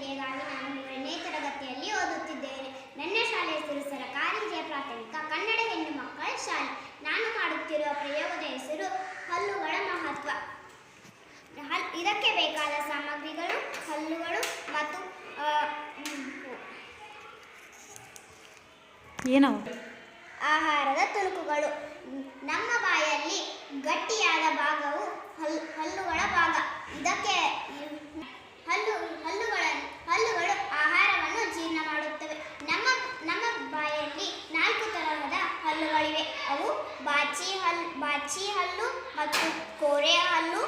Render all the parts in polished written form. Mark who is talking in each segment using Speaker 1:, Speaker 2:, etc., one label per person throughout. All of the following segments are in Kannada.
Speaker 1: ವಿದ್ಯೆಗಾಗಿ ನಾನು 3ನೇ ತರಗತಿಯಲ್ಲಿ ಓದುತ್ತಿದ್ದೇನೆ. ನನ್ನ ಶಾಲೆ ಹೆಸರು ಸರಕಾರಿ ಹಿರಿಯ ಪ್ರಾಥಮಿಕ ಕನ್ನಡ ಹೆಣ್ಣು ಮಕ್ಕಳ ಶಾಲೆ. ನಾನು ಮಾಡುತ್ತಿರುವ ಪ್ರಯೋಗದ ಹೆಸರು ಹಲ್ಲುಗಳ ಮಹತ್ವ. ಇದಕ್ಕೆ ಬೇಕಾದ ಸಾಮಗ್ರಿಗಳು ಹಲ್ಲುಗಳು ಮತ್ತು ಆಹಾರದ ತುಣುಕುಗಳು. ನಮ್ಮ ಬಾಯಲ್ಲಿ ಗಟ್ಟಿಯಾದ ಭಾಗವು ಹಲ್ಲುಗಳ ಭಾಗ. ಇದಕ್ಕೆ ಹಲ್ಲುಗಳು ಆಹಾರವನ್ನು ಜೀರ್ಣ ಮಾಡುತ್ತವೆ. ನಮ್ಮ ಬಾಯಲ್ಲಿ 4 ತರಹದ ಹಲ್ಲುಗಳಿವೆ. ಅವು ಬಾಚಿ ಹಲ್ಲು ಮತ್ತು ಕೋರೆ ಹಲ್ಲು,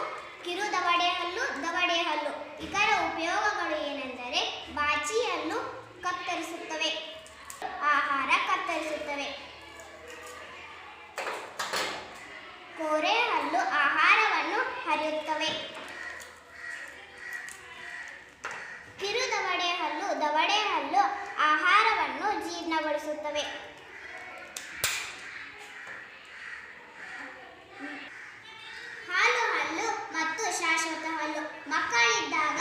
Speaker 1: ಕಿರು ದವಡೆ ಹಲ್ಲು, ದವಡೆ ಹಲ್ಲು. ಇದರ ಉಪಯೋಗಗಳು ಏನೆಂದರೆ ಬಾಚಿ ಹಲ್ಲು ಕತ್ತರಿಸುತ್ತವೆ, ಆಹಾರ ಕತ್ತರಿಸುತ್ತವೆ. ಕೋರೆ ಹಲ್ಲು ಆಹಾರವನ್ನು ಹರಿಯುತ್ತವೆ. ಕಿರು ದವಡೆ ಹಲ್ಲು ಆಹಾರವನ್ನು ಜೀರ್ಣಗೊಳಿಸುತ್ತವೆ. ಹಾಲು ಹಲ್ಲು ಮತ್ತು ಶಾಶ್ವತ ಹಲ್ಲು. ಮಕ್ಕಳಿದ್ದಾಗ